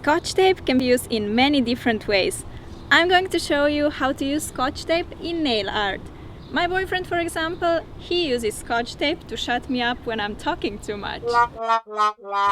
Scotch tape can be used in many different ways. I'm going to show you how to use Scotch tape in nail art. My boyfriend, for example, he uses Scotch tape to shut me up when I'm talking too much.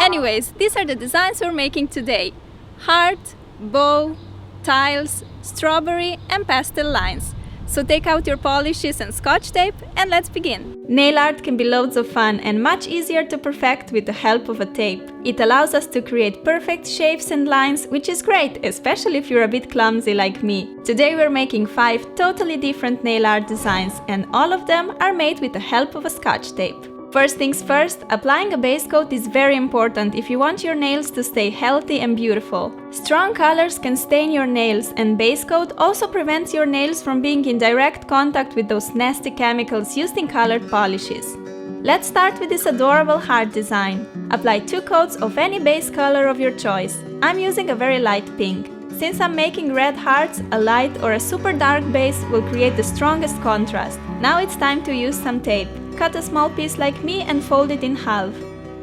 Anyways, these are the designs we're making today. Heart, bow, tiles, strawberry and pastel lines. So take out your polishes and Scotch tape and let's begin. Nail art can be loads of fun and much easier to perfect with the help of a tape. It allows us to create perfect shapes and lines, which is great, especially if you're a bit clumsy like me. Today we're making 5 totally different nail art designs and all of them are made with the help of a Scotch tape. First things first, applying a base coat is very important if you want your nails to stay healthy and beautiful. Strong colors can stain your nails and base coat also prevents your nails from being in direct contact with those nasty chemicals used in colored polishes. Let's start with this adorable heart design. Apply 2 coats of any base color of your choice. I'm using a very light pink. Since I'm making red hearts, a light or a super dark base will create the strongest contrast. Now it's time to use some tape. Cut a small piece like me and fold it in half.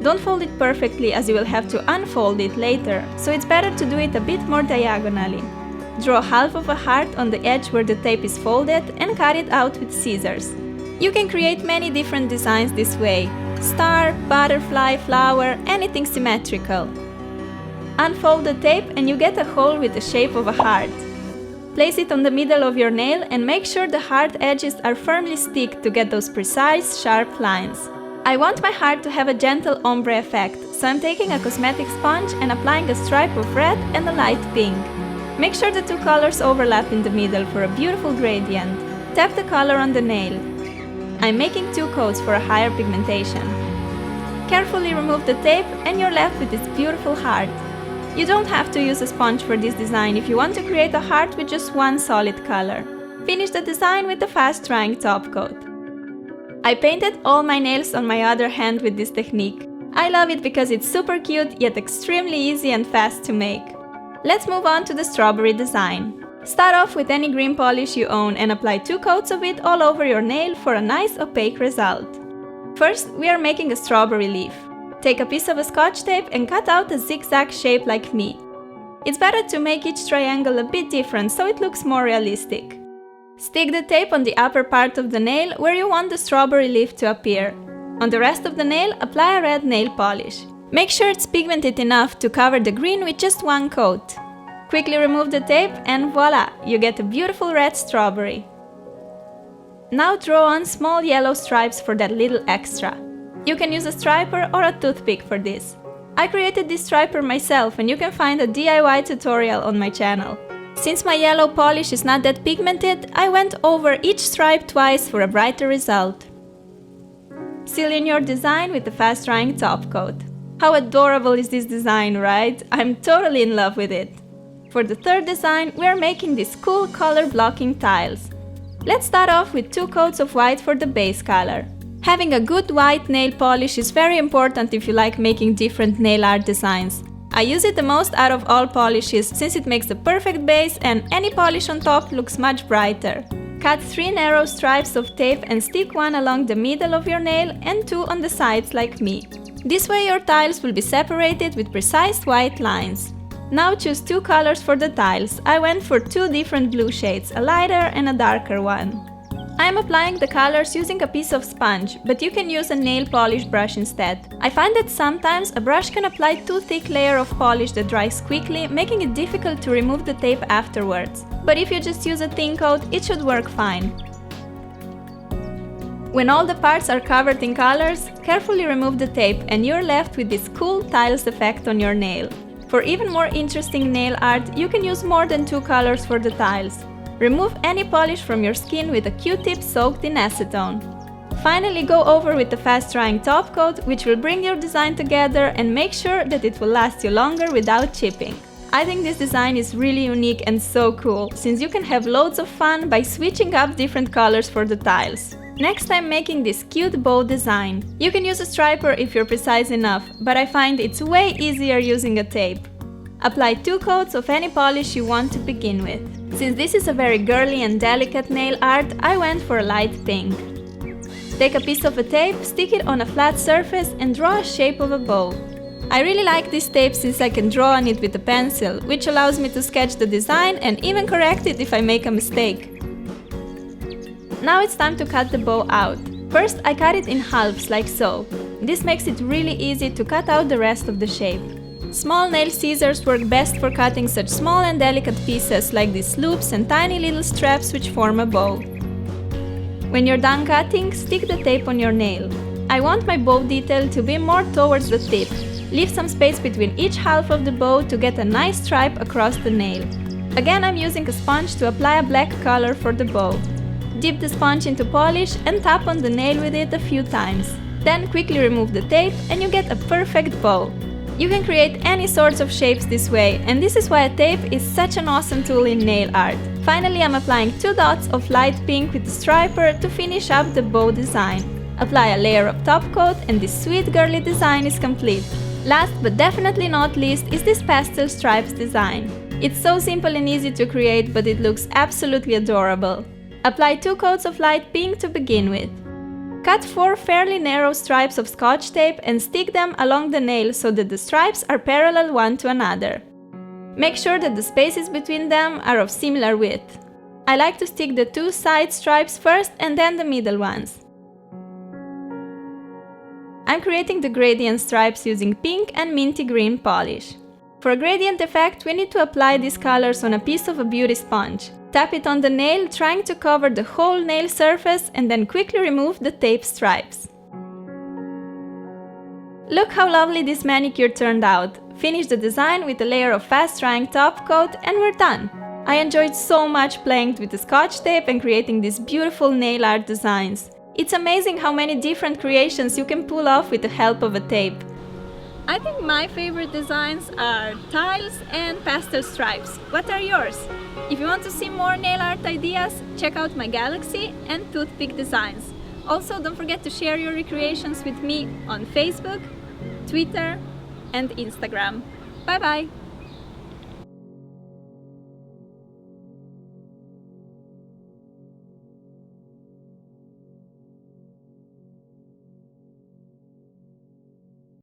Don't fold it perfectly as you will have to unfold it later, so it's better to do it a bit more diagonally. Draw half of a heart on the edge where the tape is folded and cut it out with scissors. You can create many different designs this way. Star, butterfly, flower, anything symmetrical. Unfold the tape and you get a hole with the shape of a heart. Place it on the middle of your nail and make sure the heart edges are firmly stick to get those precise, sharp lines. I want my heart to have a gentle ombre effect, so I'm taking a cosmetic sponge and applying a stripe of red and a light pink. Make sure the 2 colors overlap in the middle for a beautiful gradient. Tap the color on the nail. I'm making 2 coats for a higher pigmentation. Carefully remove the tape and you're left with this beautiful heart. You don't have to use a sponge for this design if you want to create a heart with just one solid color. Finish the design with a fast-drying top coat. I painted all my nails on my other hand with this technique. I love it because it's super cute yet extremely easy and fast to make. Let's move on to the strawberry design. Start off with any green polish you own and apply 2 coats of it all over your nail for a nice opaque result. First, we are making a strawberry leaf. Take a piece of a Scotch tape and cut out a zigzag shape like me. It's better to make each triangle a bit different so it looks more realistic. Stick the tape on the upper part of the nail where you want the strawberry leaf to appear. On the rest of the nail, apply a red nail polish. Make sure it's pigmented enough to cover the green with just 1 coat. Quickly remove the tape and voila, you get a beautiful red strawberry. Now draw on small yellow stripes for that little extra. You can use a striper or a toothpick for this. I created this striper myself and you can find a DIY tutorial on my channel. Since my yellow polish is not that pigmented, I went over each stripe twice for a brighter result. Seal in your design with a fast-drying top coat. How adorable is this design, right? I'm totally in love with it. For the third design, we are making these cool color blocking tiles. Let's start off with 2 coats of white for the base color. Having a good white nail polish is very important if you like making different nail art designs. I use it the most out of all polishes since it makes the perfect base and any polish on top looks much brighter. Cut 3 narrow stripes of tape and stick 1 along the middle of your nail and 2 on the sides like me. This way your tiles will be separated with precise white lines. Now choose 2 colors for the tiles. I went for 2 different blue shades, a lighter and a darker one. I am applying the colors using a piece of sponge, but you can use a nail polish brush instead. I find that sometimes a brush can apply too thick layer of polish that dries quickly, making it difficult to remove the tape afterwards. But if you just use a thin coat, it should work fine. When all the parts are covered in colors, carefully remove the tape and you're left with this cool tiles effect on your nail. For even more interesting nail art, you can use more than 2 colors for the tiles. Remove any polish from your skin with a Q-tip soaked in acetone. Finally, go over with the fast-drying top coat, which will bring your design together and make sure that it will last you longer without chipping. I think this design is really unique and so cool, since you can have loads of fun by switching up different colors for the tiles. Next, I'm making this cute bow design. You can use a striper if you're precise enough, but I find it's way easier using a tape. Apply 2 coats of any polish you want to begin with. Since this is a very girly and delicate nail art, I went for a light pink. Take a piece of a tape, stick it on a flat surface and draw a shape of a bow. I really like this tape since I can draw on it with a pencil, which allows me to sketch the design and even correct it if I make a mistake. Now it's time to cut the bow out. First, I cut it in halves like so. This makes it really easy to cut out the rest of the shape. Small nail scissors work best for cutting such small and delicate pieces like these loops and tiny little straps which form a bow. When you're done cutting, stick the tape on your nail. I want my bow detail to be more towards the tip. Leave some space between each half of the bow to get a nice stripe across the nail. Again, I'm using a sponge to apply a black color for the bow. Dip the sponge into polish and tap on the nail with it a few times. Then quickly remove the tape and you get a perfect bow. You can create any sorts of shapes this way, and this is why a tape is such an awesome tool in nail art. Finally, I'm applying 2 dots of light pink with the striper to finish up the bow design. Apply a layer of top coat and this sweet girly design is complete. Last but definitely not least is this pastel stripes design. It's so simple and easy to create, but it looks absolutely adorable. Apply 2 coats of light pink to begin with. Cut 4 fairly narrow stripes of Scotch tape and stick them along the nail so that the stripes are parallel one to another. Make sure that the spaces between them are of similar width. I like to stick the 2 side stripes first and then the middle ones. I'm creating the gradient stripes using pink and minty green polish. For a gradient effect, we need to apply these colors on a piece of a beauty sponge. Tap it on the nail, trying to cover the whole nail surface, and then quickly remove the tape stripes. Look how lovely this manicure turned out. Finish the design with a layer of fast-drying top coat and we're done! I enjoyed so much playing with the Scotch tape and creating these beautiful nail art designs. It's amazing how many different creations you can pull off with the help of a tape. I think my favorite designs are tiles and pastel stripes. What are yours? If you want to see more nail art ideas, check out my galaxy and toothpick designs. Also, don't forget to share your recreations with me on Facebook, Twitter and Instagram. Bye bye!